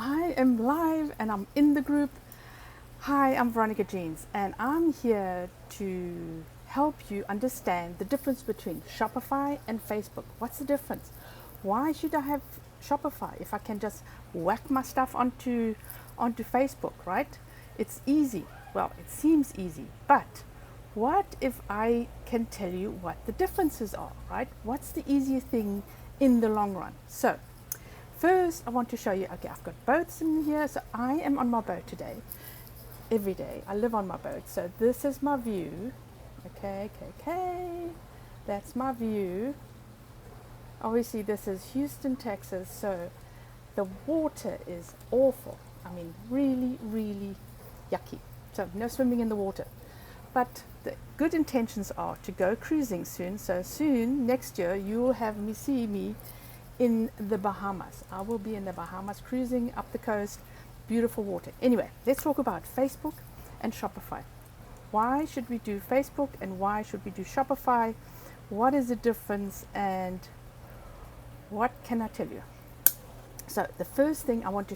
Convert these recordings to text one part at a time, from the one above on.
I am live and I'm in the group. Hi, I'm Veronica Jeans, and I'm here to help you understand the difference between Shopify and Facebook. What's the difference? Why should I have Shopify if I can just whack my stuff onto Facebook, right? It's easy. Well, it seems easy, but what if I can tell you what the differences are, right? What's the easiest thing in the long run? So, first, I want to show you, okay, I've got boats in here. So I am on my boat today. Every day, I live on my boat. So this is my view. Okay. That's my view. Obviously, this is Houston, Texas. So the water is awful. I mean, really, really yucky. So no swimming in the water. But the good intentions are to go cruising soon. So soon, next year, you will have me see me in the Bahamas. I will be in the Bahamas cruising up the coast, beautiful water. Anyway, let's talk about Facebook and Shopify. Why should we do Facebook and why should we do Shopify? What is the difference and what can I tell you? So the first thing I want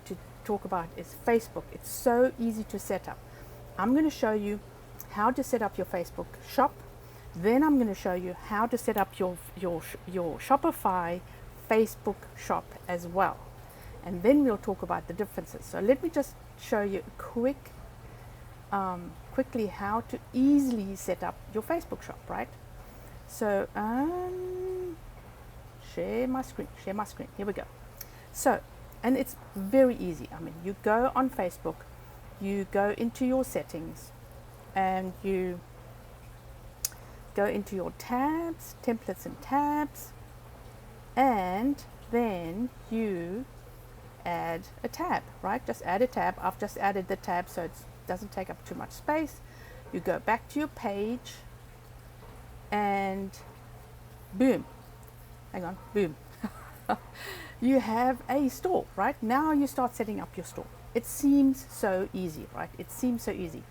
to talk about is Facebook. It's so easy to set up. I'm going to show you how to set up your Facebook shop. Then I'm going to show you how to set up your Shopify Facebook shop as well. And then we'll talk about the differences. So let me just show you quickly how to easily set up your Facebook shop, right? So share my screen. Here we go. So, and it's very easy. I mean, you go on Facebook, you go into your settings, and you go into your tabs, templates and tabs, and then you add a tab, right? Just add a tab. I've just added the tab so it doesn't take up too much space. You go back to your page and boom, boom. You have a store, right? Now you start setting up your store. It seems so easy, right? It seems so easy.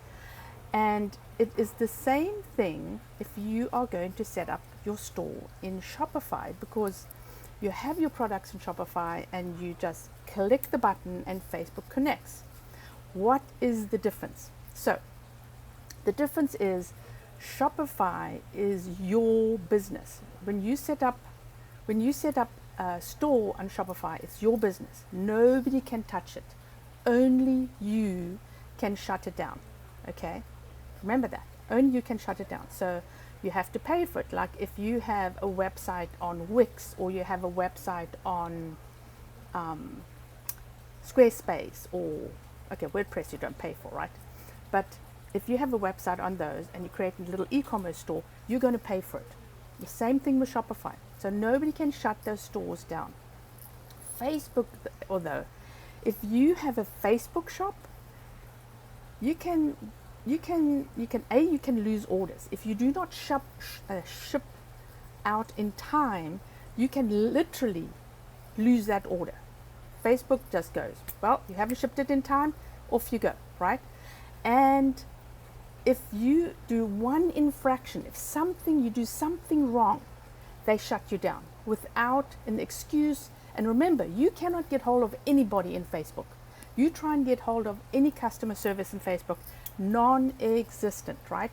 And it is the same thing if you are going to set up your store in Shopify, because you have your products in Shopify and you just click the button and Facebook connects. What is the difference? So the difference is Shopify is your business. When you set up a store on Shopify, it's your business. Nobody can touch it. Only you can shut it down. Okay? Remember that. Only you can shut it down. So you have to pay for it. Like if you have a website on Wix or you have a website on Squarespace or, okay, WordPress you don't pay for, right? But if you have a website on those and you create a little e-commerce store, you're going to pay for it. The same thing with Shopify. So nobody can shut those stores down. Facebook, although, if you have a Facebook shop, you can lose orders. If you do not ship out in time, you can literally lose that order. Facebook just goes, well, you haven't shipped it in time, off you go, right? And if you do one infraction, you do something wrong, they shut you down without an excuse. And remember, you cannot get hold of anybody in Facebook. You try and get hold of any customer service in Facebook, non-existent, right?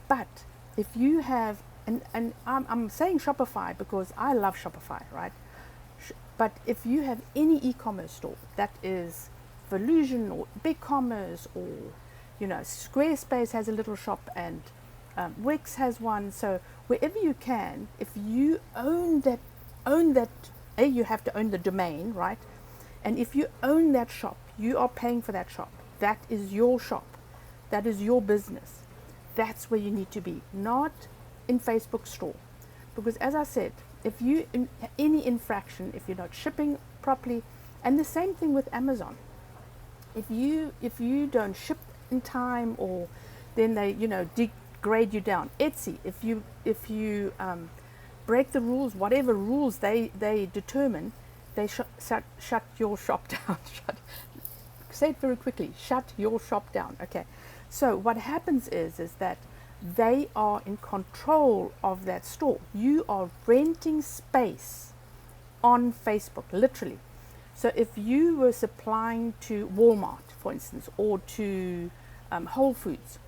But if you have, and I'm saying Shopify because I love Shopify, right? But if you have any e-commerce store that is Volusion or BigCommerce or, Squarespace has a little shop and Wix has one. So wherever you can, if you own that, you have to own the domain, right? And if you own that shop, you are paying for that shop. That is your shop. That is your business. That's where you need to be, not in Facebook store. Because as I said, if you in any infraction, if you're not shipping properly, and the same thing with Amazon. If you don't ship in time, or then they degrade you down. Etsy, if you break the rules, whatever rules they determine, they shut your shop down. Say it very quickly. Shut your shop down. Okay. So what happens is that they are in control of that store. You are renting space on Facebook, literally. So if you were supplying to Walmart, for instance, or to Whole Foods,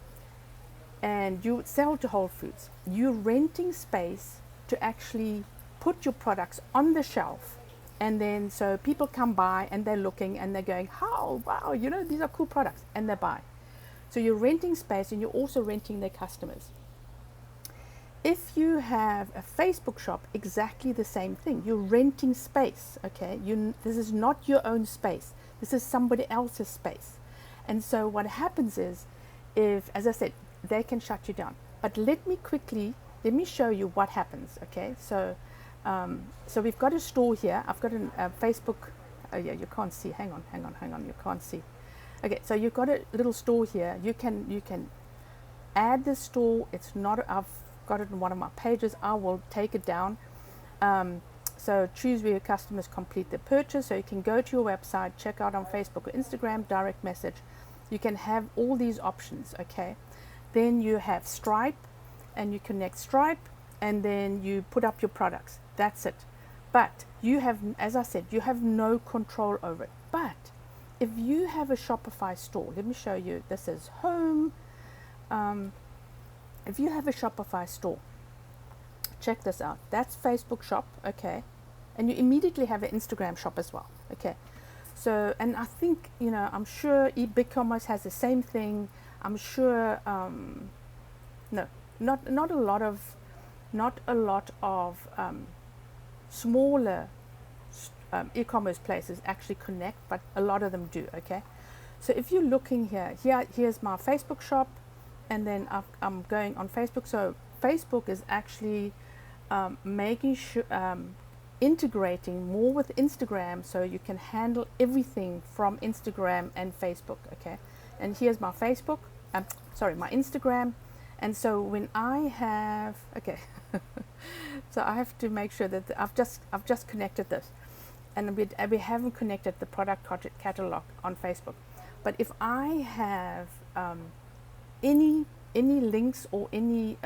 and you would sell to Whole Foods, you're renting space to actually put your products on the shelf. And then so people come by and they're looking and they're going, oh, wow, you know, these are cool products, and they buy. So you're renting space and you're also renting their customers. If you have a Facebook shop, exactly the same thing. You're renting space, okay? This is not your own space. This is somebody else's space. And so what happens is, if, as I said, they can shut you down. But let me show you what happens, okay? So we've got a store here. I've got a Facebook, yeah, you can't see. Hang on, you can't see. Okay, so you've got a little store here. You can add the store. It's not, I've got it in one of my pages. I will take it down. So choose where your customers complete their purchase. So you can go to your website, check out on Facebook or Instagram, direct message. You can have all these options, okay? Then you have Stripe, and you connect Stripe, and then you put up your products. That's it. But you have, as I said, you have no control over it. But if you have a Shopify store, let me show you. This is home. If you have a Shopify store, check this out. That's Facebook shop, okay? And you immediately have an Instagram shop as well, okay? So, and I think, you know, I'm sure Ecommerce has the same thing. I'm sure, no, not a lot of smaller e-commerce places actually connect, but a lot of them do, okay? So if you're looking here's my Facebook shop, and then I'm going on Facebook. So Facebook is actually making sure, integrating more with Instagram, so you can handle everything from Instagram and Facebook, okay? And here's my Facebook, my Instagram. And so when I have, okay, so I have to make sure that I've just connected this, and we haven't connected the product catalog on Facebook. But if I have any links or any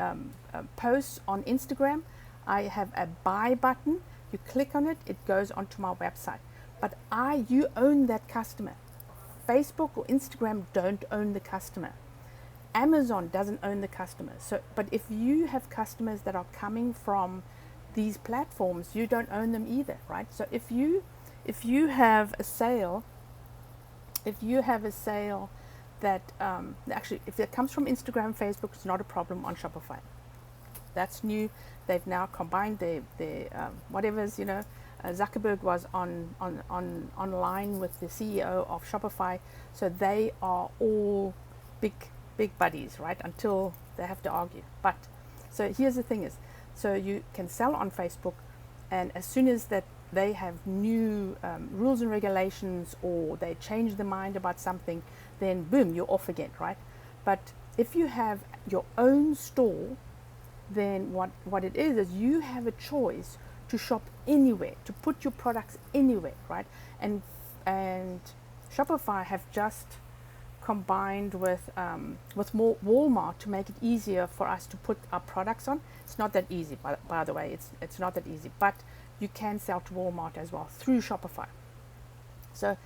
posts on Instagram, I have a buy button. You click on it, it goes onto my website. But you own that customer. Facebook or Instagram don't own the customer. Amazon doesn't own the customer. So, but if you have customers that are coming from these platforms, you don't own them either, right? So if you have a sale, that actually, if it comes from Instagram, Facebook, it's not a problem on Shopify. That's new. They've now combined their whatever's, you know. Zuckerberg was online with the CEO of Shopify, so they are all big buddies, right? Until they have to argue. But so here's the thing is, so you can sell on Facebook, and as soon as that they have new rules and regulations, or they change their mind about something, then boom, you're off again, right? But if you have your own store, then what it is you have a choice to shop anywhere, to put your products anywhere, right? And Shopify have just combined with more Walmart to make it easier for us to put our products on. It's not that easy, by the way. It's not that easy, but you can sell to Walmart as well through Shopify. So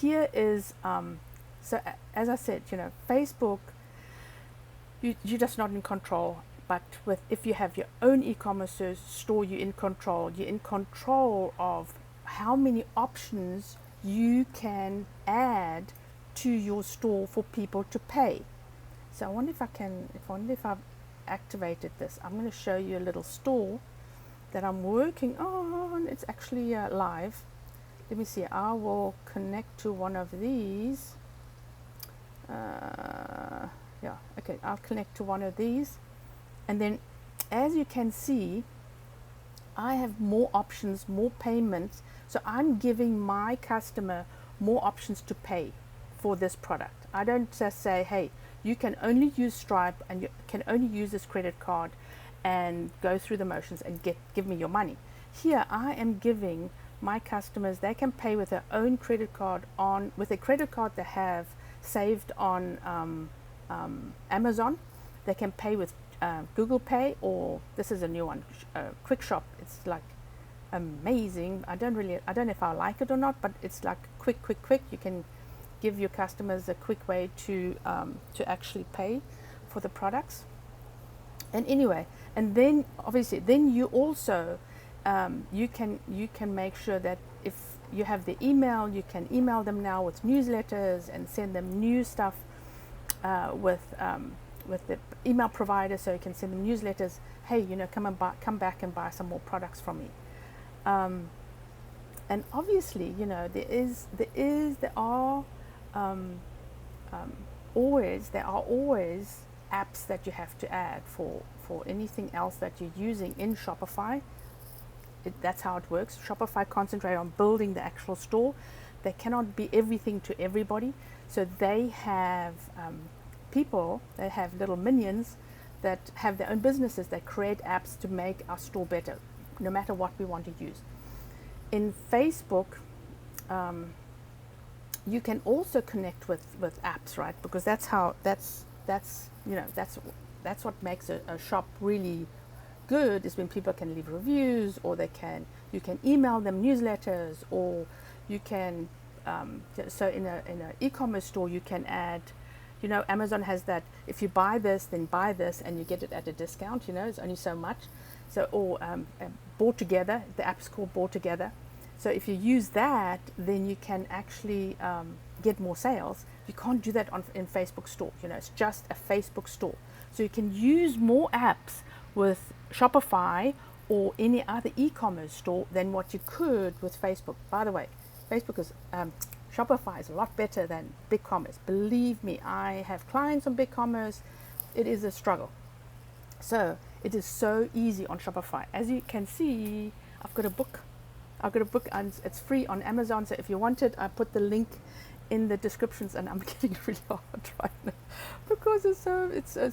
here is as I said, you know, Facebook, you're just not in control. But if you have your own e-commerce store, you're in control. You're in control of how many options you can add to your store for people to pay. So I wonder if I've activated this. I'm going to show you a little store that I'm working on. It's actually live. Let me see. I will connect to one of these. Yeah, okay. I'll connect to one of these. And then, as you can see, I have more options, more payments. So I'm giving my customer more options to pay for this product. I don't just say, hey, you can only use Stripe and you can only use this credit card and go through the motions and give me your money. Here I am giving my customers, they can pay with their own credit card with a credit card they have saved on Amazon. They can pay with Google Pay, or this is a new one, Quick Shop. It's like amazing. I don't know if I like it or not, but it's like quick. You can give your customers a quick way to actually pay for the products. And anyway, and then obviously, then you also you can make sure that if you have the email, you can email them now with newsletters and send them new stuff with the email provider, so you can send them newsletters. Hey, come back and buy some more products from me. And obviously, there are always apps that you have to add for anything else that you're using in Shopify. That's how it works. Shopify concentrate on building the actual store. They cannot be everything to everybody, so they have people that have little minions that have their own businesses that create apps to make our store better, no matter what we want to use. In Facebook, you can also connect with apps, right? Because that's what makes a shop really good, is when people can leave reviews, or you can email them newsletters, or you can so in a e-commerce store you can add, Amazon has that, if you buy this then buy this and you get it at a discount, it's only so much. So, or bought together, the app's called bought together. So if you use that, then you can actually get more sales. You can't do that in Facebook store. It's just a Facebook store. So you can use more apps with Shopify or any other e-commerce store than what you could with Facebook. By the way, Shopify is a lot better than BigCommerce. Believe me, I have clients on BigCommerce. It is a struggle. So it is so easy on Shopify. As you can see, I've got a book and it's free on Amazon. So if you want it, I put the link in the descriptions, and I'm getting really hard right now because it's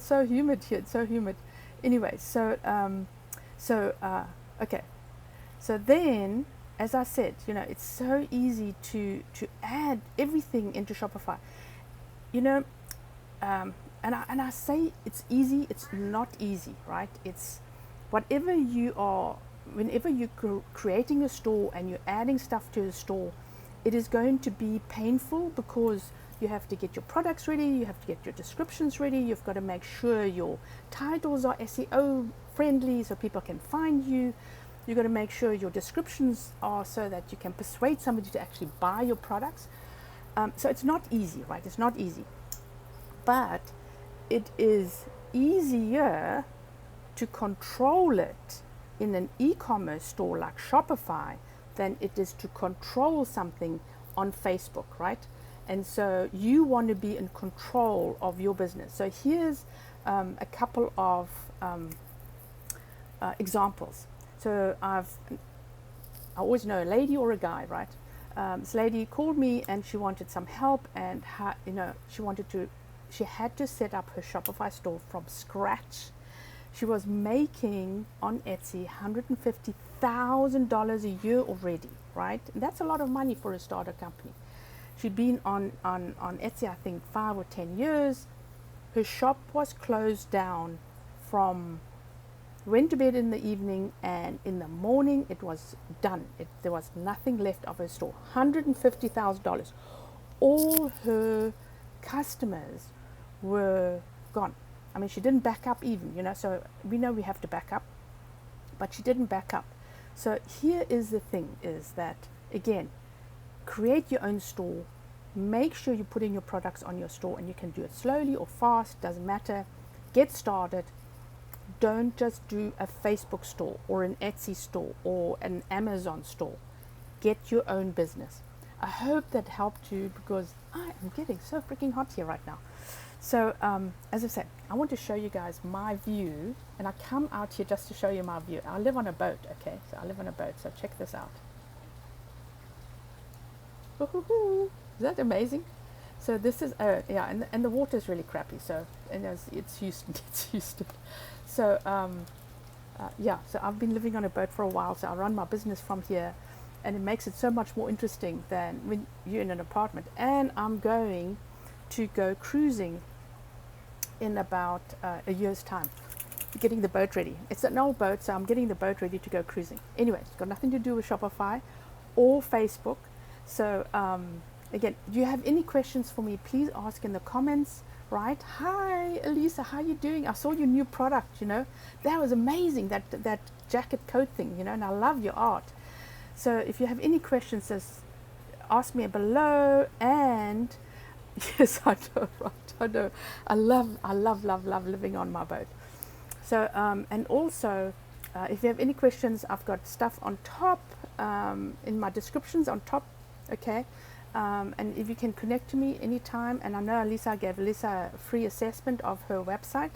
so humid here. It's so humid. Anyway, okay. So then, as I said, it's so easy to add everything into Shopify. And I say it's easy. It's not easy, right? It's whenever you're creating a store and you're adding stuff to the store, it is going to be painful because you have to get your products ready, you have to get your descriptions ready, you've got to make sure your titles are SEO friendly so people can find you. You've got to make sure your descriptions are so that you can persuade somebody to actually buy your products. So it's not easy, right? It's not easy. But it is easier to control it in an e-commerce store like Shopify than it is to control something on Facebook, right? And so you want to be in control of your business. So here's a couple of examples. So I always know a lady or a guy, right? This lady called me and she wanted some help, and she had to set up her Shopify store from scratch. She was making on Etsy $150,000 a year already, right? And that's a lot of money for a starter company. She'd been on Etsy, I think, 5 or 10 years. Her shop was closed down from went to bed in the evening, and in the morning it was done. There was nothing left of her store. $150,000. All her customers were gone. I mean, she didn't back up even, so we know we have to back up, but she didn't back up. So here is the thing, is that, again, create your own store. Make sure you put in your products on your store, and you can do it slowly or fast, doesn't matter. Get started. Don't just do a Facebook store or an Etsy store or an Amazon store. Get your own business. I hope that helped you, because I am getting so freaking hot here right now. So as I said, I want to show you guys my view, and I come out here just to show you my view. I live on a boat, okay? So I live on a boat, so check this out. Woo-hoo-hoo. Is that amazing? So this is, and the water is really crappy, so it's Houston, it's Houston. So so I've been living on a boat for a while, so I run my business from here, and it makes it so much more interesting than when you're in an apartment. And I'm going to go cruising in about a year's time. getting the boat ready. It's an old boat, so I'm getting the boat ready to go cruising. Anyway, it's got nothing to do with Shopify or Facebook. So again, do you have any questions for me? Please ask in the comments. Right? Hi, Elisa. How you doing? I saw your new product. That was amazing. That jacket coat thing. And I love your art. So if you have any questions, just ask me below. And yes, I know, right? I know. I love living on my boat. So and also, if you have any questions, I've got stuff on top in my descriptions on top. Okay. And if you can connect to me anytime, and I know I gave Elisa a free assessment of her website,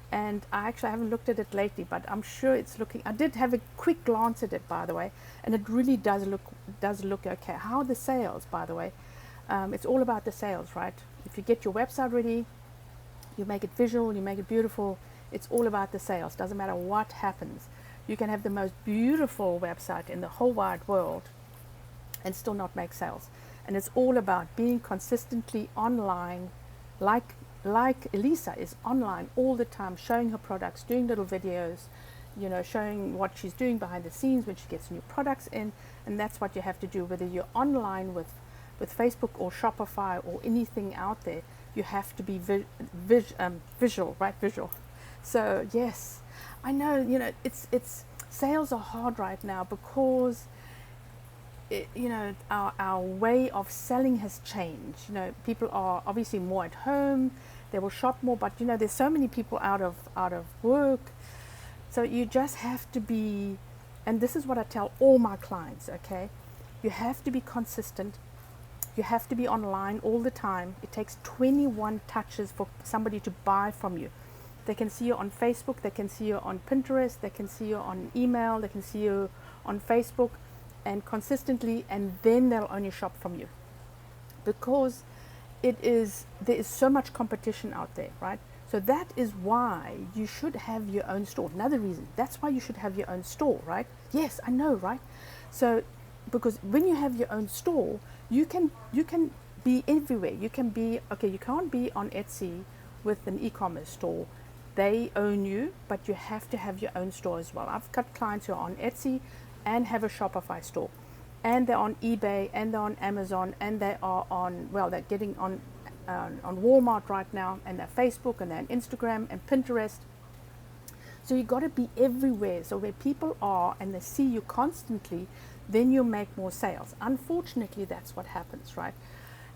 and I actually haven't looked at it lately, but I'm sure it's looking. I did have a quick glance at it, by the way, and it really does look okay. How are the sales, by the way? It's all about the sales, right? If you get your website ready, you make it visual, you make it beautiful. It's all about the sales. Doesn't matter what happens. You can have the most beautiful website in the whole wide world and still not make sales. And it's all about being consistently online, like Elisa is online all the time, showing her products, doing little videos, showing what she's doing behind the scenes when she gets new products in. And that's what you have to do, whether you're online with Facebook or Shopify or anything out there. You have to be visual, right? Visual. So yes, I know, it's sales are hard right now because our way of selling has changed. People are obviously more at home, they will shop more, but there's so many people out of work. So you just have to be, and this is what I tell all my clients, okay? You have to be consistent. You have to be online all the time. It takes 21 touches for somebody to buy from you. They can see you on Facebook, they can see you on Pinterest, they can see you on email, they can see you on Facebook, and consistently, and then they'll only shop from you, because there is so much competition out there, right? So that is why you should have your own store. Another reason, that's why you should have your own store, right? Yes, I know, right? So because when you have your own store, you can be everywhere. You can be, okay, you can't be on Etsy with an e-commerce store. They own you, but you have to have your own store as well. I've got clients who are on Etsy and have a Shopify store, and they're on eBay, and they're on Amazon, and they are on, they're getting on Walmart right now, and they're Facebook, and they're on Instagram and Pinterest. So you got to be everywhere. So where people are and they see you constantly, then you'll make more sales. Unfortunately, that's what happens, right?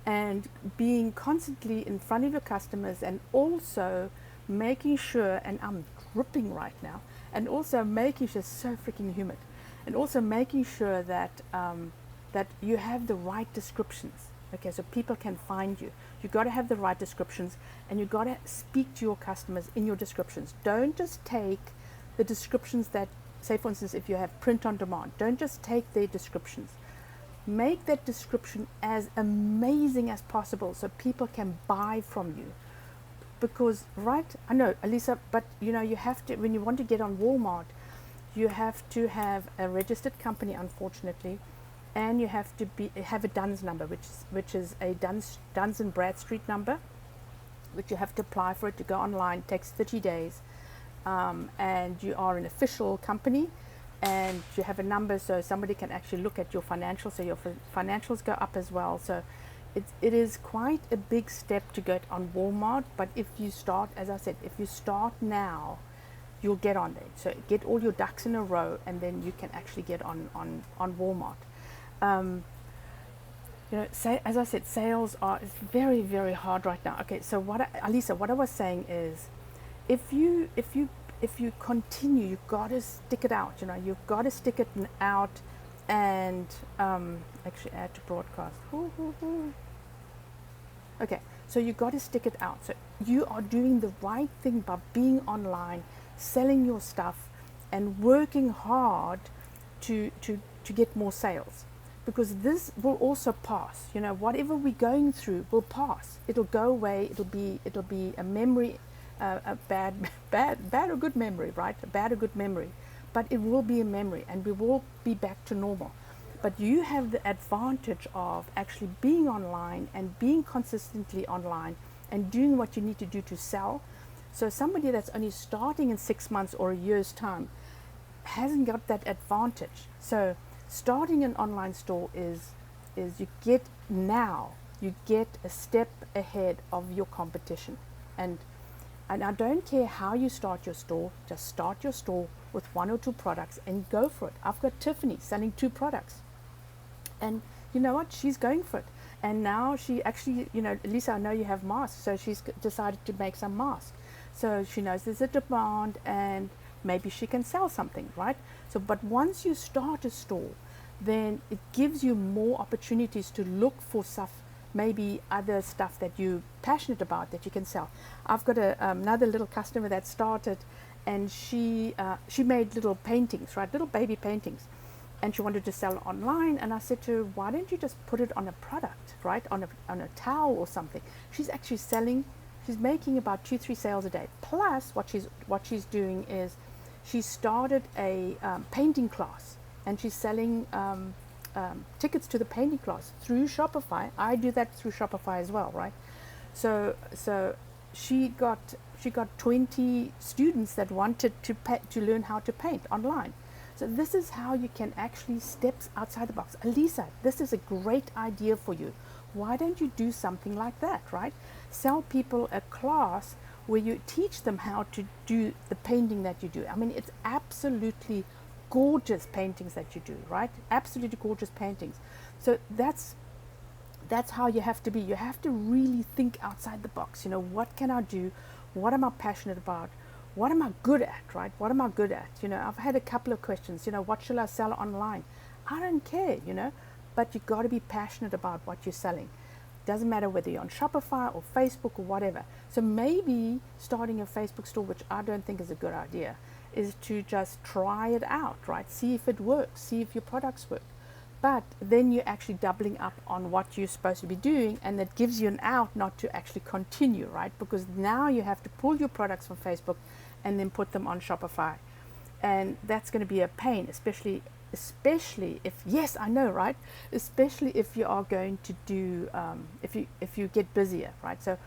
And being constantly in front of your customers, and also making sure, and I'm dripping right now, and also making sure, so freaking humid, and also making sure that that you have the right descriptions. Okay, so people can find you. You got to have the right descriptions, and you got to speak to your customers in your descriptions. Don't just take the descriptions that, say for instance, if you have print on demand, don't just take their descriptions. Make that description as amazing as possible so people can buy from you. Because, right, I know, Elisa, but you have to, when you want to get on Walmart, you have to have a registered company, unfortunately, and you have to have a DUNS number, which is a Duns and Bradstreet number, which you have to apply for it to go online. It takes 30 days, and you are an official company, and you have a number so somebody can actually look at your financials, so your financials go up as well. So it is quite a big step to get on Walmart, but if you start, as I said, if you start now, you'll get on there. So get all your ducks in a row, and then you can actually get on Walmart. As I said, sales are very, very hard right now. Okay, so Elisa, what I was saying is, if you continue, you've got to stick it out. You've got to stick it out, and actually add to broadcast. Okay, so you got to stick it out. So you are doing the right thing by being online, selling your stuff, and working hard to get more sales, because this will also pass. Whatever we're going through will pass. It'll go away. It'll be a memory, a bad or good memory, right? A bad or good memory, but it will be a memory, and we will be back to normal. But you have the advantage of actually being online and being consistently online and doing what you need to do to sell. So somebody that's only starting in 6 months or a year's time hasn't got that advantage. So starting an online store is you get a step ahead of your competition. And I don't care how you start your store, just start your store with 1 or 2 products and go for it. I've got Tiffany selling 2 products. And you know what? She's going for it. And now she actually, Lisa, I know you have masks, so she's decided to make some masks. So she knows there's a demand and maybe she can sell something, right? So, but once you start a store, then it gives you more opportunities to look for stuff, maybe other stuff that you're passionate about that you can sell. I've got another little customer that started, and she made little paintings, right? Little baby paintings. And she wanted to sell online, and I said to her, why don't you just put it on a product, right? On a towel or something. She's actually selling, she's making about 2-3 sales a day. Plus what she's doing is she started a painting class, and she's selling tickets to the painting class through Shopify. I do that through Shopify as well, right? So she got 20 students that wanted to learn how to paint online. So this is how you can actually step outside the box. Elisa, this is a great idea for you. Why don't you do something like that, right? Sell people a class where you teach them how to do the painting that you do. I mean, it's absolutely gorgeous paintings that you do, right? Absolutely gorgeous paintings. So that's how you have to be. You have to really think outside the box. What can I do? What am I passionate about? What am I good at, right? What am I good at? I've had a couple of questions. What shall I sell online? I don't care, but you got to be passionate about what you're selling. Doesn't matter whether you're on Shopify or Facebook or whatever. So maybe starting a Facebook store, which I don't think is a good idea, is to just try it out, right? See if it works, see if your products work. But then you're actually doubling up on what you're supposed to be doing, and that gives you an out not to actually continue, right? Because now you have to pull your products from Facebook and then put them on Shopify. And that's going to be a pain, especially if, yes, I know, right? Especially if you are going to do, if you get busier, right? So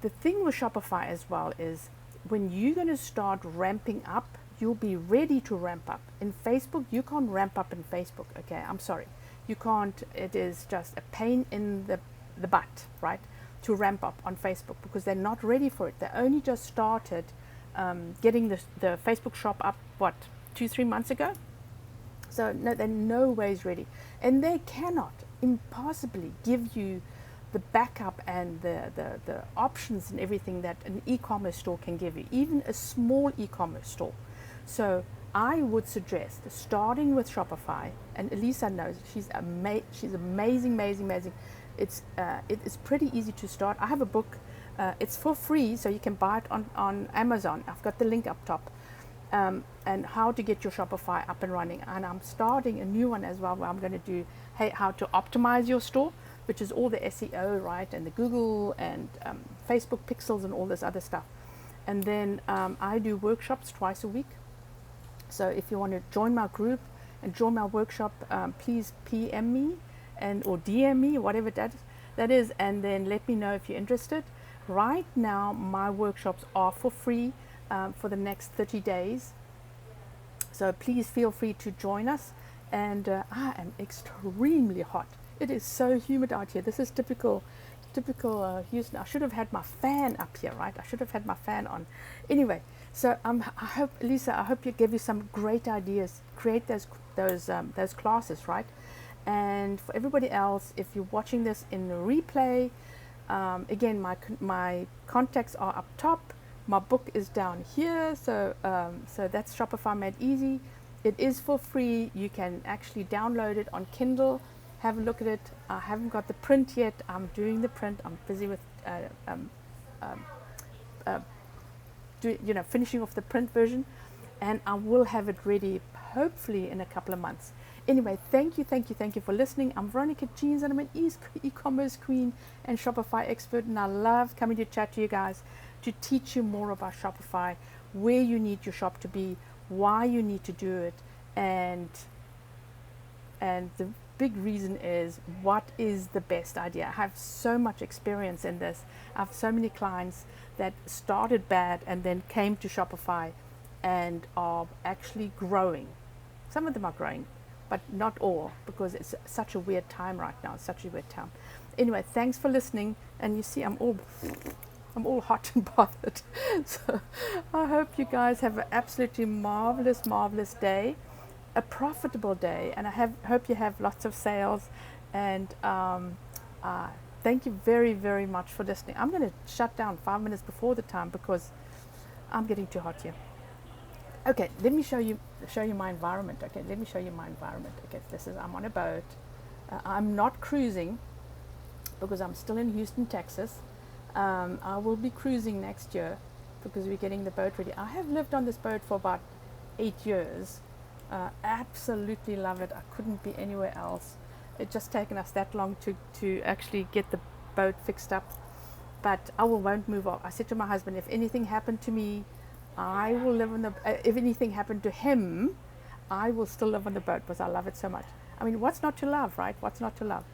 the thing with Shopify as well is when you're going to start ramping up, you'll be ready to ramp up. In Facebook, you can't ramp up in Facebook, okay? I'm sorry. You can't. It is just a pain in the butt, right, to ramp up on Facebook because they're not ready for it. They only just started getting the Facebook shop up, 2-3 months ago? So no, they're no ways ready. And they cannot impossibly give you the backup and the options and everything that an e-commerce store can give you, even a small e-commerce store. So I would suggest starting with Shopify, and Elisa knows she's amazing. It's pretty easy to start. I have a book. It's for free, so you can buy it on Amazon. I've got the link up top. And how to get your Shopify up and running. And I'm starting a new one as well, where I'm going to do how to optimize your store, which is all the SEO, right, and the Google and Facebook pixels and all this other stuff. And then I do workshops twice a week. So if you want to join my group and join my workshop, please PM me or DM me, whatever that is, and then let me know if you're interested. Right now, my workshops are for free for the next 30 days. So please feel free to join us. And I am extremely hot. It is so humid out here. This is typical Houston. I should have had my fan up here, right? I should have had my fan on. Anyway, so I hope, Lisa, I hope you give you some great ideas. Create those classes, right? And for everybody else, if you're watching this in the replay, again, my contacts are up top. My book is down here, so that's Shopify Made Easy. It is for free. You can actually download it on Kindle. Have a look at it. I haven't got the print yet. I'm doing the print. I'm busy with finishing off the print version, and I will have it ready hopefully in a couple of months. Anyway, thank you for listening. I'm Veronica Jeans, and I'm an e-commerce queen and Shopify expert, and I love coming to chat to you guys to teach you more about Shopify, where you need your shop to be, why you need to do it, and And the big reason is, what is the best idea? I have so much experience in this. I have so many clients that started bad and then came to Shopify and are actually growing. Some of them are growing, but not all, because it's such a weird time right now. It's such a weird time. Anyway, thanks for listening. And you see, I'm all hot and bothered. So I hope you guys have an absolutely marvelous day, a profitable day, and I hope you have lots of sales. And thank you very much for listening. I'm going to shut down 5 minutes before the time because I'm getting too hot here. Okay, let me show you my environment. Okay, let me show you my environment. Okay, I'm on a boat. I'm not cruising because I'm still in Houston, Texas. I will be cruising next year because we're getting the boat ready. I have lived on this boat for about 8 years. Absolutely love it. I couldn't be anywhere else. It's just taken us that long to actually get the boat fixed up. But I won't move off. I said to my husband, if anything happened to me, I will live on the. If anything happened to him, I will still live on the boat because I love it so much. I mean, what's not to love, right? What's not to love?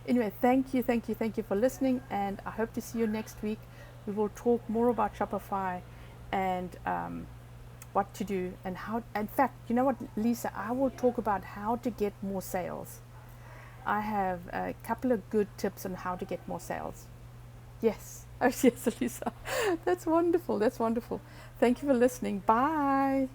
Anyway, thank you for listening, and I hope to see you next week. We will talk more about Shopify and what to do and how. In fact, you know what, Lisa, I will talk about how to get more sales. I have a couple of good tips on how to get more sales. Yes. Oh, yes, Lisa. That's wonderful. Thank you for listening. Bye.